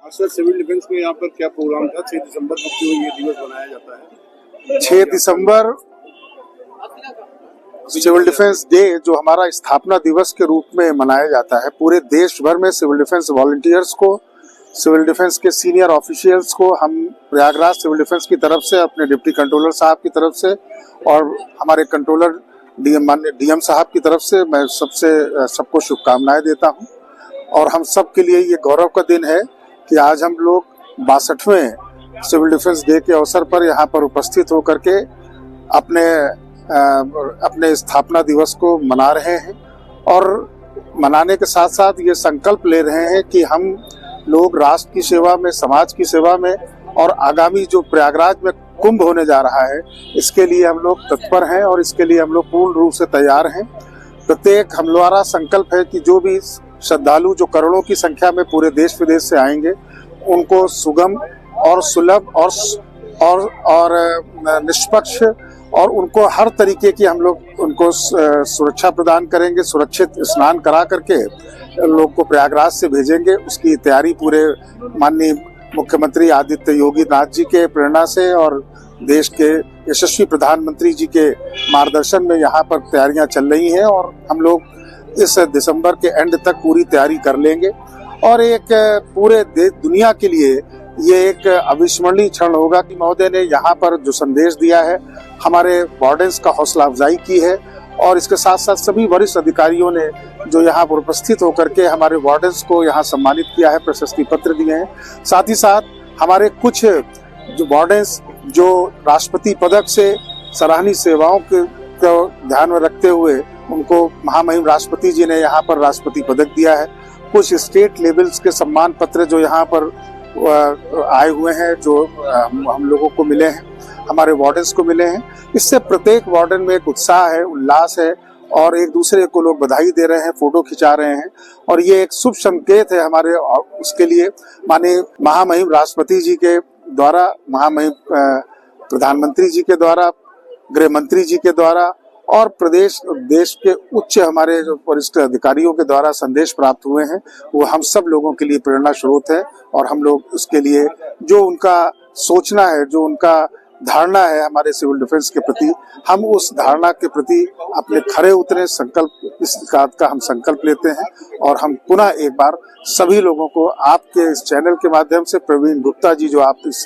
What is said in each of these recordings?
Sir civil defence में यहाँ पर क्या प्रोग्राम था? 6 दिसंबर को क्यों ये दिवस मनाया जाता है? 6 दिसंबर सिविल डिफेंस डे जो हमारा स्थापना दिवस के रूप में मनाया जाता है, पूरे देश भर में सिविल डिफेंस वॉलंटियर्स को, सिविल डिफेंस के सीनियर ऑफिशियल्स को हम प्रयागराज सिविल डिफेंस की तरफ से, अपने डिप्टी कंट्रोलर साहब की तरफ से और हमारे कंट्रोलर डीएम साहब की तरफ से मैं सबको शुभकामनाएं देता हूं। और हम सब के लिए ये गौरव का दिन है कि आज हम लोग 62वें सिविल डिफेंस डे के अवसर पर यहाँ पर उपस्थित होकर के अपने स्थापना दिवस को मना रहे हैं और मनाने के साथ साथ ये संकल्प ले रहे हैं कि हम लोग राष्ट्र की सेवा में, समाज की सेवा में और आगामी जो प्रयागराज में कुंभ होने जा रहा है, इसके लिए हम लोग तत्पर हैं और इसके लिए हम लोग पूर्ण रूप से तैयार हैं। प्रत्येक हम हमारा संकल्प है कि जो भी श्रद्धालु जो करोड़ों की संख्या में पूरे देश विदेश से आएंगे, उनको सुगम और सुलभ और निष्पक्ष और उनको हर तरीके की हम लोग उनको सुरक्षा प्रदान करेंगे। सुरक्षित स्नान करा करके लोग को प्रयागराज से भेजेंगे। उसकी तैयारी पूरे माननीय मुख्यमंत्री आदित्य योगी नाथ जी के प्रेरणा से और देश के यशस्वी प्रधानमंत्री जी के मार्गदर्शन में यहाँ पर तैयारियां चल रही हैं और हम लोग इस दिसंबर के एंड तक पूरी तैयारी कर लेंगे। और एक पूरे दुनिया के लिए ये एक अविस्मरणीय क्षण होगा कि महोदय ने यहाँ पर जो संदेश दिया है, हमारे वार्डन्स का हौसला अफजाई की है और इसके साथ साथ सभी वरिष्ठ अधिकारियों ने जो यहाँ पर उपस्थित होकर के हमारे वार्डन्स को यहाँ सम्मानित किया है, प्रशस्ति पत्र दिए हैं। साथ ही साथ हमारे कुछ जो वार्डन्स जो राष्ट्रपति पदक से सराहनीय सेवाओं को ध्यान में रखते हुए उनको महामहिम राष्ट्रपति जी ने यहाँ पर राष्ट्रपति पदक दिया है। कुछ स्टेट लेवल्स के सम्मान पत्र जो यहाँ पर आए हुए हैं, जो हम लोगों को मिले हैं, हमारे वार्डन्स को मिले हैं। इससे प्रत्येक वार्डन में एक उत्साह है, उल्लास है और एक दूसरे को लोग बधाई दे रहे हैं, फोटो खिंचा रहे हैं और ये एक शुभ संकेत है हमारे उसके लिए। माननीय महामहिम राष्ट्रपति जी के द्वारा, महामहिम प्रधानमंत्री जी के द्वारा, गृह मंत्री जी के द्वारा और देश के उच्च हमारे जो वरिष्ठ अधिकारियों के द्वारा संदेश प्राप्त हुए हैं, वो हम सब लोगों के लिए प्रेरणा स्रोत है और हम लोग उसके लिए जो उनका सोचना है, जो उनका धारणा है हमारे सिविल डिफेंस के प्रति, हम उस धारणा के प्रति अपने खरे उतरे संकल्प, इस बात का हम संकल्प लेते हैं। और हम पुनः एक बार सभी लोगों को आपके इस चैनल के माध्यम से, प्रवीण गुप्ता जी जो आप इस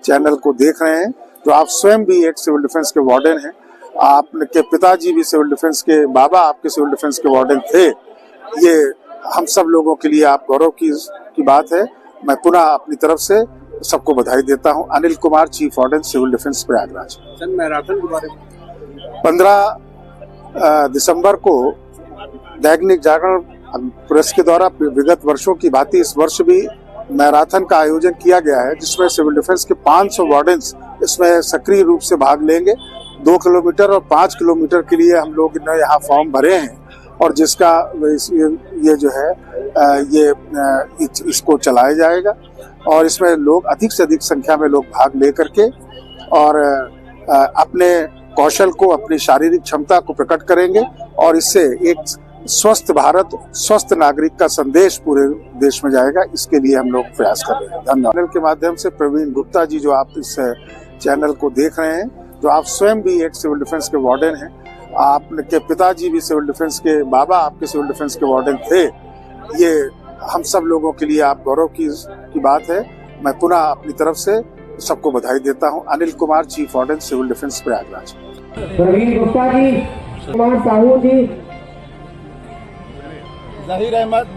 चैनल को देख रहे हैं, जो आप स्वयं भी एक सिविल डिफेंस के वार्डन हैं, आपके पिताजी भी सिविल डिफेंस के, बाबा आपके सिविल डिफेंस के वार्डन थे, ये हम सब लोगों के लिए आप गौरव की बात है। मैं पुनः अपनी तरफ से सबको बधाई देता हूं। Anil Kumar, chief warden, civil defence, Prayagraj. Marathon के बारे में 15 दिसंबर को दैनिक जागरण प्रेस के द्वारा विगत वर्षों की भांति इस वर्ष भी मैराथन का आयोजन किया गया है, जिसमें सिविल डिफेंस के 500 वार्डन्स इसमें सक्रिय रूप से भाग लेंगे। 2 किलोमीटर और 5 किलोमीटर के लिए हम लोग ने यहाँ फॉर्म भरे हैं और जिसका ये जो है इसको चलाया जाएगा और इसमें लोग अधिक से अधिक संख्या में लोग भाग ले करके और अपने कौशल को, अपनी शारीरिक क्षमता को प्रकट करेंगे और इससे एक स्वस्थ भारत, स्वस्थ नागरिक का संदेश पूरे देश में जाएगा। इसके लिए हम लोग प्रयास कर रहे हैं। धन्यवाद। चैनल के माध्यम से प्रवीण गुप्ता जी जो आप इस चैनल को देख रहे हैं, जो आप स्वयं भी एक सिविल डिफेंस के वार्डन हैं, आपके पिताजी भी सिविल डिफेंस के, बाबा आपके सिविल डिफेंस के वार्डन थे, ये हम सब लोगों के लिए आप गौरव की बात है। मैं पुनः अपनी तरफ से सबको बधाई देता हूं। Anil Kumar, chief warden, civil defence, Prayagraj. Praveen Gupta ji, Kumar Sahu ji, Zaheer Ahmed,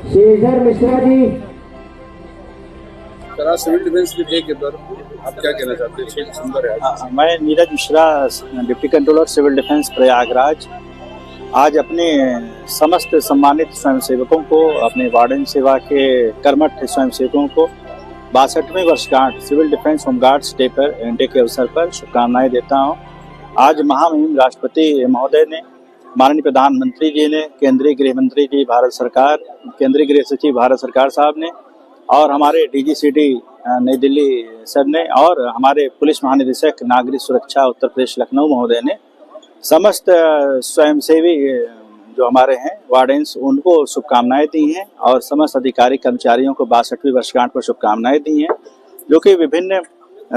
Shekhar Mishra ji. Civil defence day के दौर आप क्या कहना चाहते हैं? 6 दिसंबर है। मैं Neeraj Mishra, deputy controller, civil defence, Prayagraj. आज अपने समस्त सम्मानित स्वयंसेवकों को, अपने वार्डन सेवा के कर्मठ स्वयंसेवकों को 62वें वर्षगांठ सिविल डिफेंस होमगार्ड्स डे के अवसर पर शुभकामनाएं देता हूं। आज महामहिम राष्ट्रपति महोदय ने, माननीय प्रधानमंत्री जी ने, केंद्रीय गृह मंत्री जी भारत सरकार, केंद्रीय गृह सचिव भारत सरकार साहब ने और हमारे डीजीसीडी नई दिल्ली सर ने और हमारे पुलिस महानिदेशक नागरिक सुरक्षा उत्तर प्रदेश लखनऊ महोदय ने, समस्त स्वयंसेवी जो हमारे हैं वार्डेंस, उनको शुभकामनाएं दी हैं और समस्त अधिकारी कर्मचारियों को 62वीं वर्षगांठ पर शुभकामनाएं दी हैं, जो कि विभिन्न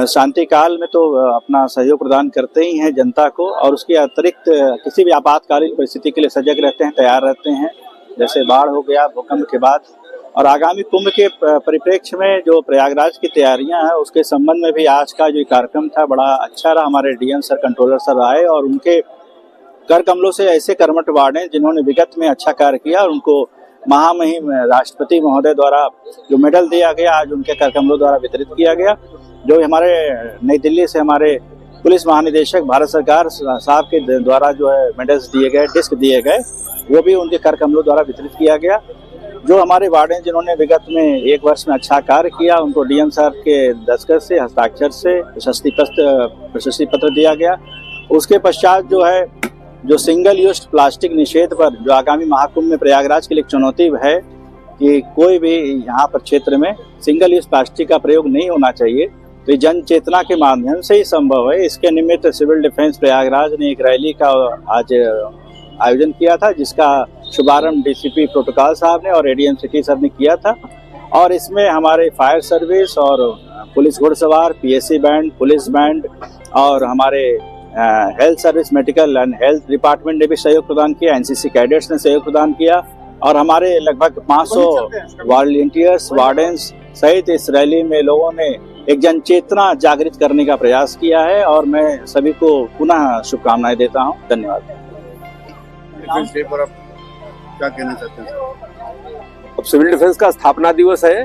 शांति काल में तो अपना सहयोग प्रदान करते ही हैं जनता को, और उसके अतिरिक्त किसी भी आपातकालीन परिस्थिति के लिए सजग रहते हैं, तैयार रहते हैं, जैसे बाढ़ हो गया, भूकंप के बाद। और आगामी कुंभ के परिप्रेक्ष्य में जो प्रयागराज की तैयारियां हैं, उसके संबंध में भी आज का जो कार्यक्रम था बड़ा अच्छा रहा। हमारे डीएम सर, कंट्रोलर सर आए और उनके कर कमलों से ऐसे कर्मठ वार्डन जिन्होंने विगत में अच्छा कार्य किया, और उनको महामहिम राष्ट्रपति महोदय द्वारा जो मेडल दिया गया, आज उनके कर कमलों द्वारा वितरित किया गया। जो हमारे नई दिल्ली से हमारे पुलिस महानिदेशक भारत सरकार साहब के द्वारा जो है मेडल्स दिए गए, डिस्क दिए गए, वो भी उनके कर कमलों द्वारा वितरित किया गया। जो हमारे वार्डन जिन्होंने विगत में एक वर्ष में अच्छा कार्य किया, उनको डीएम साहब के दस्तखत से, हस्ताक्षर से प्रशस्ति पत्र दिया गया। उसके पश्चात जो है, जो सिंगल यूज प्लास्टिक निषेध पर जो आगामी महाकुंभ में प्रयागराज के लिए चुनौती है कि कोई भी यहाँ पर क्षेत्र में सिंगल यूज प्लास्टिक का प्रयोग नहीं होना चाहिए, तो जन चेतना के माध्यम से ही संभव है। इसके निमित्त सिविल डिफेंस प्रयागराज ने एक रैली का आज आयोजन किया था, जिसका शुभारंभ डीसीपी प्रोटोकॉल साहब ने और एडीएम सिटी सर ने किया था। और इसमें हमारे फायर सर्विस और पुलिस घुड़सवार, पीएससी बैंड, पुलिस बैंड और हमारे health service, medical and health department ने भी सहयोग प्रदान किया, एनसीसी कैडेट्स ने सहयोग प्रदान किया, और हमारे लगभग 500 वॉलंटियर्स, वार्डन्स सहित इस रैली में लोगों ने एक जन चेतना जागृत करने का प्रयास किया है। और मैं सभी को पुनः शुभकामनाएं देता हूं। धन्यवाद। डिफेंस डे पर आप क्या कहना चाहते हैं? अब सिविल डिफेंस का स्थापना दिवस है।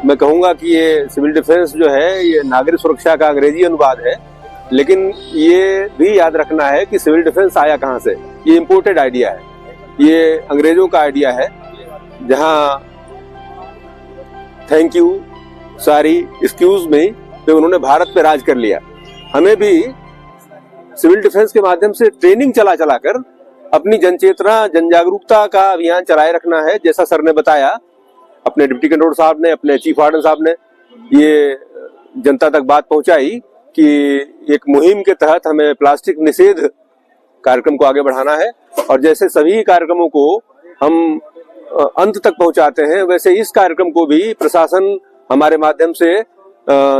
मैं कहूंगा कि ये सिविल डिफेंस जो है, ये नागरिक सुरक्षा का अंग्रेजी अनुवाद है, लेकिन ये भी याद रखना है कि सिविल डिफेंस आया कहां से। ये इम्पोर्टेड आइडिया है, ये अंग्रेजों का आइडिया है, जहां thank you, sorry, excuse me पे उन्होंने भारत पे राज कर लिया। हमें भी सिविल डिफेंस के माध्यम से ट्रेनिंग चला कर अपनी जनचेतना, जन जागरूकता का अभियान चलाए रखना है। जैसा सर ने बताया, अपने डिप्टी कंट्रोलर साहब ने, अपने चीफ वार्डन साहब ने ये जनता तक बात पहुंचाई कि एक मुहिम के तहत हमें प्लास्टिक निषेध कार्यक्रम को आगे बढ़ाना है। और जैसे सभी कार्यक्रमों को हम अंत तक पहुंचाते हैं, वैसे इस कार्यक्रम को भी प्रशासन हमारे माध्यम से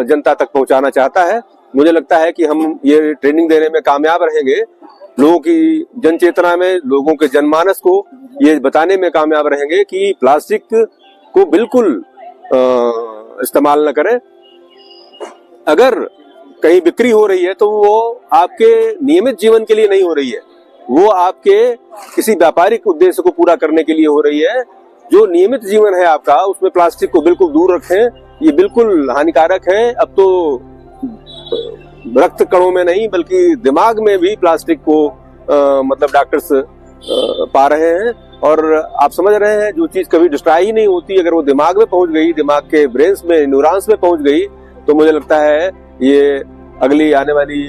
जनता तक पहुंचाना चाहता है। मुझे लगता है कि हम ये ट्रेनिंग देने में कामयाब रहेंगे, लोगों की जन चेतना में, लोगों के जनमानस को ये बताने में कामयाब रहेंगे कि प्लास्टिक को बिल्कुल इस्तेमाल न करें। अगर कहीं बिक्री हो रही है तो वो आपके नियमित जीवन के लिए नहीं हो रही है, वो आपके किसी व्यापारिक उद्देश्य को पूरा करने के लिए हो रही है। जो नियमित जीवन है आपका, उसमें प्लास्टिक को बिल्कुल दूर रखें, ये बिल्कुल हानिकारक है। अब तो रक्त कणों में नहीं बल्कि दिमाग में भी प्लास्टिक को मतलब डॉक्टर्स पा रहे हैं। और आप समझ रहे हैं, जो चीज कभी डिस्ट्रॉय ही नहीं होती, अगर वो दिमाग में पहुंच गई, दिमाग के ब्रेन्स में, न्यूरॉन्स में पहुंच गई, तो मुझे लगता है ये अगली आने वाली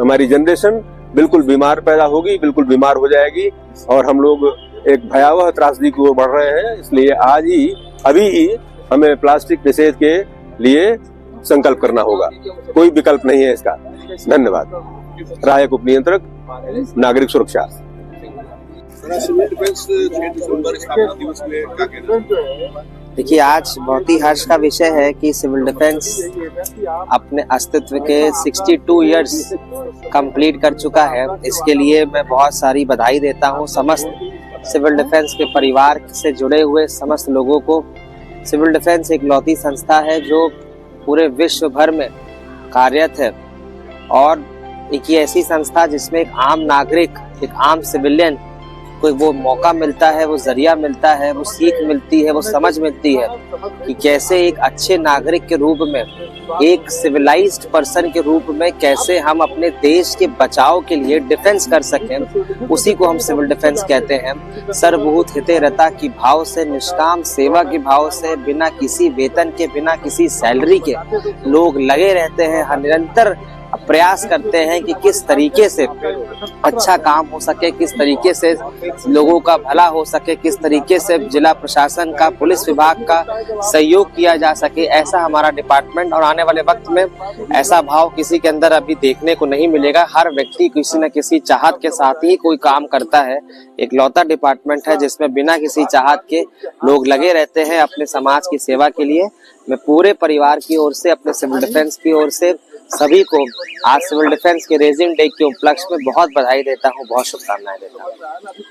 हमारी जनरेशन बिल्कुल बीमार पैदा होगी, बिल्कुल बीमार हो जाएगी, और हम लोग एक भयावह त्रासदी की ओर बढ़ रहे हैं। इसलिए आज ही, अभी ही हमें प्लास्टिक निषेध के लिए संकल्प करना होगा, कोई विकल्प नहीं है इसका। धन्यवाद। सहायक उप नियंत्रक नागरिक सुरक्षा। सिविल डिफेंस 6 दिसंबर स्थापना दिवस में क्या कहना है? देखिए, आज बहुत ही हर्ष का विषय है कि सिविल डिफेंस अपने अस्तित्व के 62 इयर्स कंप्लीट कर चुका है। इसके लिए मैं बहुत सारी बधाई देता हूं समस्त सिविल डिफेंस के परिवार से जुड़े हुए समस्त लोगों को। सिविल डिफेंस एक लौती संस्था है जो पूरे विश्व भर में कार्यरत है, और एक ऐसी संस्था जिसमें एक आम नागरिक, एक आम सिविलियन कोई वो मौका मिलता है, वो जरिया मिलता है, वो सीख मिलती है, वो समझ मिलती है कि कैसे एक अच्छे नागरिक के रूप में, एक सिविलाइज्ड पर्सन के रूप में कैसे हम अपने देश के बचाव के लिए डिफेंस कर सकें। उसी को हम सिविल डिफेंस कहते हैं। सर्वभूत हिते रता की भाव से, निष्काम सेवा के भाव से, बिना किसी वेतन के, बिना किसी सैलरी के लोग लगे रहते हैं, हर निरंतर प्रयास करते हैं कि किस तरीके से अच्छा काम हो सके, किस तरीके से लोगों का भला हो सके, किस तरीके से जिला प्रशासन का, पुलिस विभाग का सहयोग किया जा सके। ऐसा हमारा डिपार्टमेंट, और आने वाले वक्त में ऐसा भाव किसी के अंदर अभी देखने को नहीं मिलेगा। हर व्यक्ति किसी न किसी चाहत के साथ ही कोई काम करता है। एक लौता डिपार्टमेंट है जिसमें बिना किसी चाहत के लोग लगे रहते हैं अपने समाज की सेवा के लिए। मैं पूरे परिवार की ओर से, अपने सिविल डिफेंस की ओर से सभी को आज सिविल डिफेंस के रेजिंग डे के उपलक्ष्य में बहुत बधाई देता हूँ, बहुत शुभकामनाएं देता हूँ।